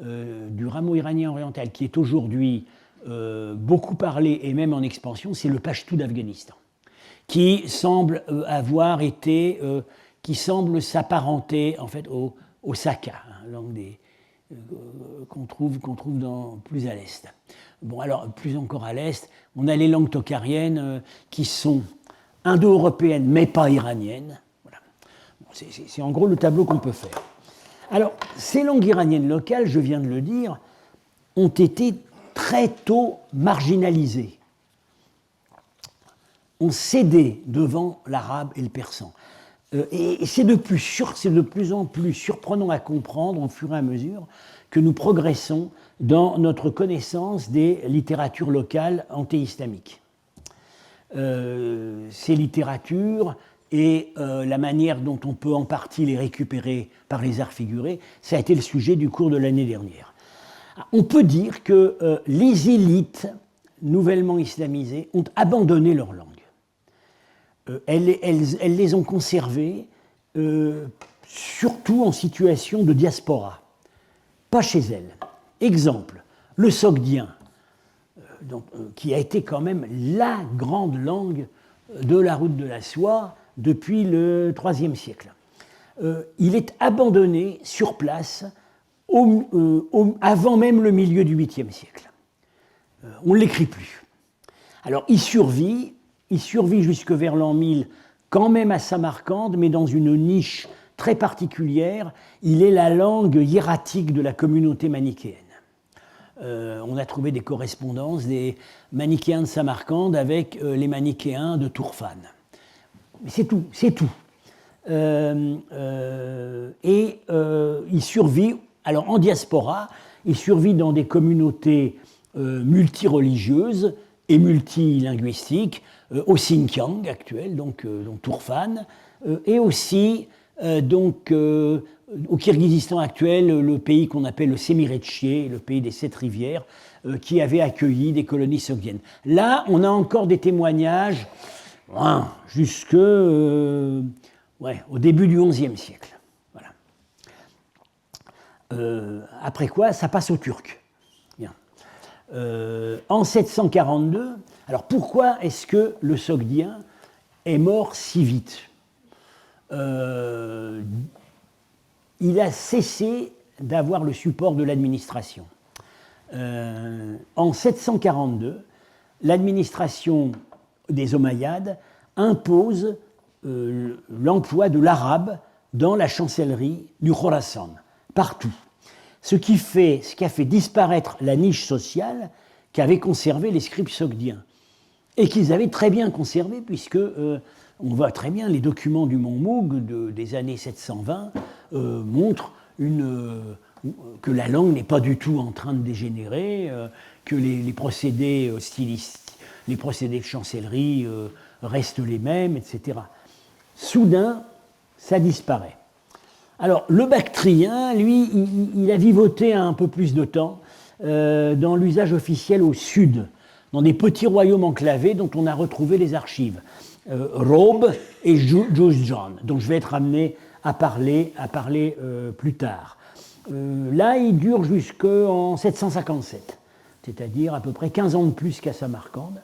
du rameau iranien oriental qui est aujourd'hui beaucoup parlée et même en expansion, c'est le pachtou d'Afghanistan, qui semble qui semble s'apparenter en fait au Saka, langue qu'on trouve plus à l'est. Bon, alors, plus encore à l'est, on a les langues tokhariennes qui sont indo-européennes, mais pas iraniennes. Voilà. Bon, c'est en gros le tableau qu'on peut faire. Alors, ces langues iraniennes locales, je viens de le dire, ont été très tôt marginalisées. Ont cédé devant l'arabe et le persan. Et c'est de plus en plus surprenant à comprendre au fur et à mesure que nous progressons dans notre connaissance des littératures locales anté-islamiques. Ces littératures et la manière dont on peut en partie les récupérer par les arts figurés, ça a été le sujet du cours de l'année dernière. On peut dire que les élites nouvellement islamisées ont abandonné leur langue. Elles les ont conservées, surtout en situation de diaspora, pas chez elles. Exemple, le sogdien, qui a été quand même la grande langue de la route de la soie depuis le IIIe siècle. Il est abandonné sur place avant même le milieu du 8e siècle. On ne l'écrit plus. Alors il survit jusque vers l'an 1000, quand même à Samarcande, mais dans une niche très particulière. Il est la langue hiératique de la communauté manichéenne. On a trouvé des correspondances des manichéens de Samarcande avec les manichéens de Tourfan. Mais c'est tout. Il survit, alors en diaspora, il survit dans des communautés multireligieuses et multilinguistiques, au Xinjiang actuel, donc Tourfan, et aussi au Kirghizistan actuel, le pays qu'on appelle le Sémiretchie, le pays des 7 rivières, qui avait accueilli des colonies sogdiennes. Là, on a encore des témoignages jusque au début du XIe siècle. Voilà. Après quoi, ça passe aux Turcs. Bien. En 742, alors pourquoi est-ce que le Sogdien est mort si vite ? Il a cessé d'avoir le support de l'administration. En 742, l'administration des Omeyyades impose l'emploi de l'arabe dans la chancellerie du Khorasan, partout. Ce qui a fait disparaître la niche sociale qu'avaient conservé les scribes sogdiens, et qu'ils avaient très bien conservé, puisque on voit très bien les documents du Mont Mough des années 720 montrent que la langue n'est pas du tout en train de dégénérer, que les procédés stylistiques, les procédés de chancellerie restent les mêmes, etc. Soudain, ça disparaît. Alors, le bactrien, lui, il a vivoté un peu plus de temps dans l'usage officiel au sud, dans des petits royaumes enclavés dont on a retrouvé les archives. Robe et Juzjan, dont je vais être amené à parler plus tard. Là, il dure jusqu'en 757, c'est-à-dire à peu près 15 ans de plus qu'à Samarcande,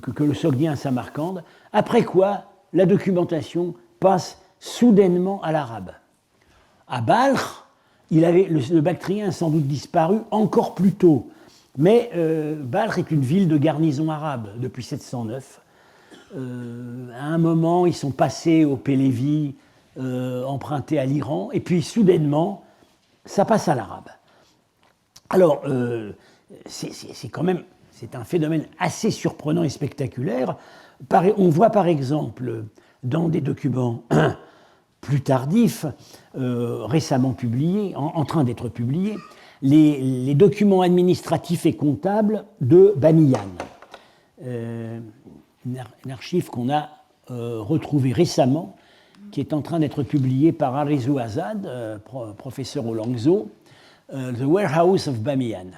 que le Sogdien à Samarcande, après quoi la documentation passe soudainement à l'arabe. À Balkh, le bactrien a sans doute disparu encore plus tôt, mais Balkh est une ville de garnison arabe depuis 709. À un moment, ils sont passés au Pélévi, emprunté à l'Iran, et puis soudainement, ça passe à l'arabe. Alors, c'est un phénomène assez surprenant et spectaculaire. On voit par exemple dans des documents plus tardifs, récemment publiés, en train d'être publiés, les documents administratifs et comptables de Bamiyan. Une archive qu'on a retrouvée récemment, qui est en train d'être publiée par Arezou Azad, professeur au Langzhou, The Warehouse of Bamiyan.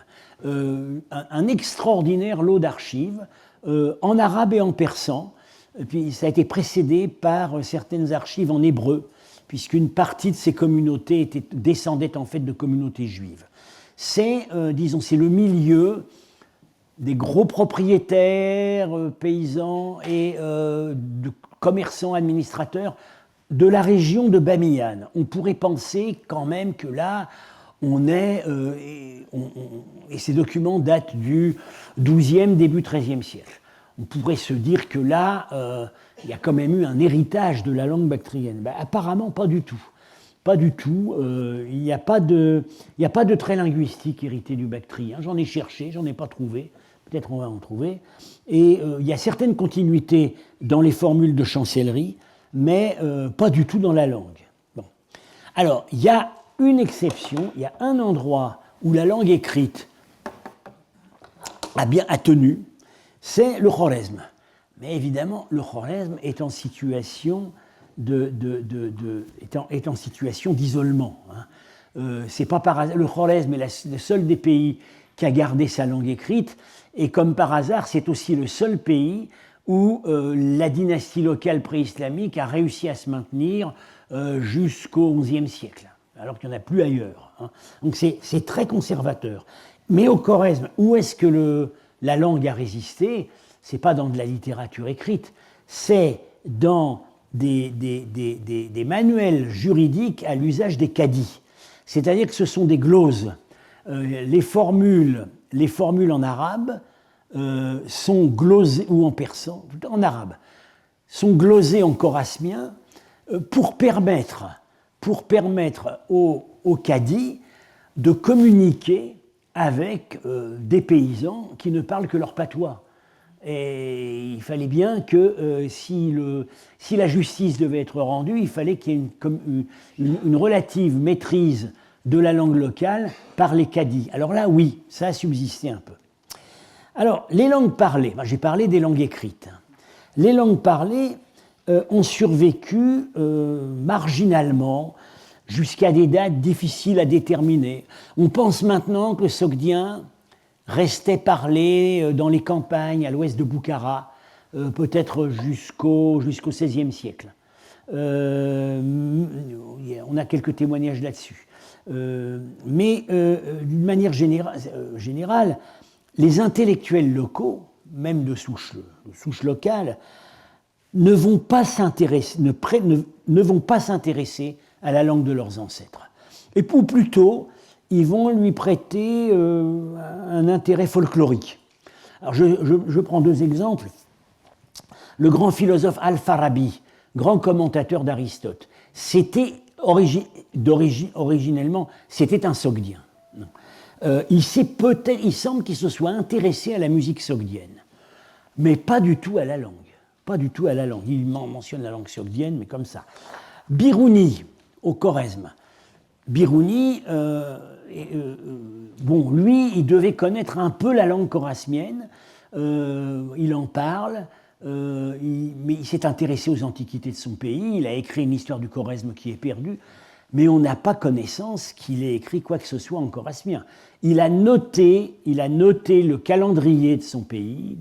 Un extraordinaire lot d'archives en arabe et en persan. Et puis ça a été précédé par certaines archives en hébreu, puisqu'une partie de ces communautés descendait en fait de communautés juives. C'est le milieu des gros propriétaires, paysans et de commerçants, administrateurs de la région de Bamiyan. On pourrait penser quand même que là, et ces documents datent du XIIe, début XIIIe siècle. On pourrait se dire que là, il y a quand même eu un héritage de la langue bactrienne. Ben, apparemment, pas du tout. Pas du tout. Il n'y a pas de trait linguistique hérité du bactrien. J'en ai cherché, j'en ai pas trouvé. Peut-être on va en trouver. Et il y a certaines continuités dans les formules de chancellerie, mais pas du tout dans la langue. Bon. Alors, il y a une exception, il y a un endroit où la langue écrite a tenu, c'est le Khorezm. Mais évidemment, le Khorezm est en situation d'isolement. Hein. C'est pas par hasard, le Khorezm est le seul des pays qui a gardé sa langue écrite, et comme par hasard, c'est aussi le seul pays où la dynastie locale pré-islamique a réussi à se maintenir jusqu'au XIe siècle, alors qu'il n'y en a plus ailleurs. Hein. Donc c'est très conservateur. Mais au Khorezm, où est-ce que la langue a résisté, ce n'est pas dans de la littérature écrite, c'est dans des manuels juridiques à l'usage des cadis. C'est-à-dire que ce sont des gloses. Les formules en arabe sont glosées, ou en persan, en arabe, sont glosées en chorasmien pour permettre aux cadis de communiquer avec des paysans qui ne parlent que leur patois. Et il fallait bien que si la justice devait être rendue, il fallait qu'il y ait une relative maîtrise de la langue locale par les cadis. Alors là, oui, ça a subsisté un peu. Alors, les langues parlées, j'ai parlé des langues écrites. Les langues parlées ont survécu marginalement jusqu'à des dates difficiles à déterminer. On pense maintenant que le sogdien restait parlé dans les campagnes à l'ouest de Boukhara, peut-être jusqu'au XVIe siècle. On a quelques témoignages là-dessus. Mais d'une manière générale, les intellectuels locaux, même de souche locale, ne vont pas s'intéresser à la langue de leurs ancêtres. Et ou plutôt, ils vont lui prêter un intérêt folklorique. Alors je prends deux exemples. Le grand philosophe Al-Farabi, grand commentateur d'Aristote, originellement, c'était un sogdien. Il semble qu'il se soit intéressé à la musique sogdienne, mais pas du tout à la langue. Pas du tout à la langue. Il mentionne la langue sogdienne, mais comme ça. Biruni, au Khorezm. Biruni, lui, il devait connaître un peu la langue chorasmienne. Il en parle, mais il s'est intéressé aux antiquités de son pays. Il a écrit une histoire du Khorezm qui est perdue, mais on n'a pas connaissance qu'il ait écrit quoi que ce soit en chorasmien. Il a noté le calendrier de son pays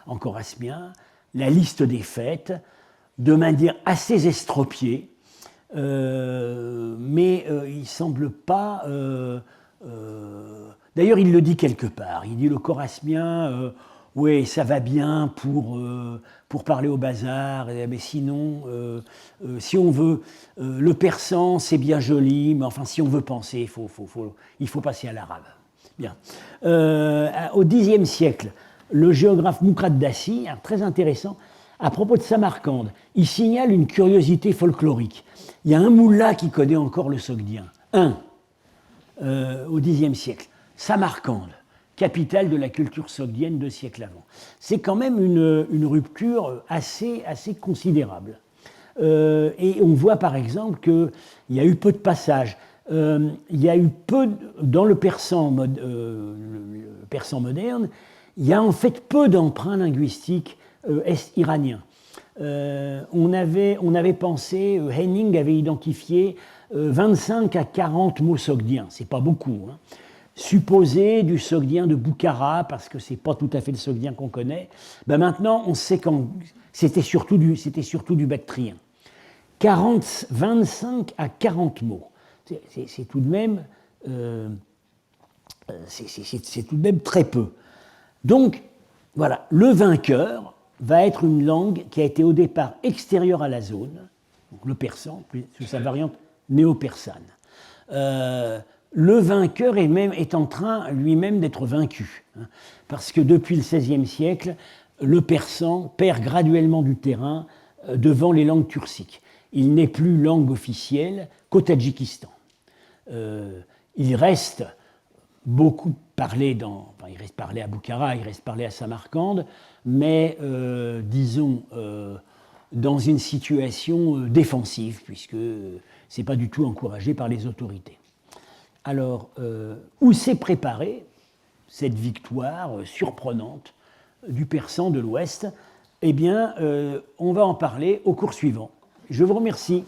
en chorasmien, la liste des fêtes, de manière assez estropiée. Mais il ne semble pas... D'ailleurs, il le dit quelque part. Il dit le chorasmien, oui, ça va bien pour parler au bazar, mais sinon, si on veut... le persan, c'est bien joli, mais enfin, si on veut penser, il faut passer à l'arabe. Bien. Au Xe siècle, le géographe Muqaddasi, très intéressant, à propos de Samarcande, il signale une curiosité folklorique. Il y a un moullah qui connaît encore le sogdien. Au Xe siècle. Samarcande, capitale de la culture sogdienne 2 siècles avant. C'est quand même une rupture assez considérable. Et on voit par exemple qu'il y a eu peu de passages. Il y a eu peu, dans le persan moderne, il y a en fait peu d'emprunts linguistiques est-iraniens. On avait pensé, Henning avait identifié 25 à 40 mots sogdiens, c'est pas beaucoup, hein, supposés du sogdien de Boukhara, parce que c'est pas tout à fait le sogdien qu'on connaît. Ben maintenant, on sait que c'était surtout du bactrien. 25 à 40 mots, c'est tout de même très peu. Donc, voilà, le vainqueur va être une langue qui a été au départ extérieure à la zone, donc le persan, sous sa variante néo-persane. Le vainqueur est en train lui-même d'être vaincu, hein, parce que depuis le XVIe siècle, le persan perd graduellement du terrain devant les langues turciques. Il n'est plus langue officielle qu'au Tadjikistan. Il reste beaucoup parlé il reste parlé à Boukhara, il reste parlé à Samarcande, mais disons dans une situation défensive, puisque ce n'est pas du tout encouragé par les autorités. Alors, où s'est préparée cette victoire surprenante du persan de l'Ouest? Eh bien, on va en parler au cours suivant. Je vous remercie.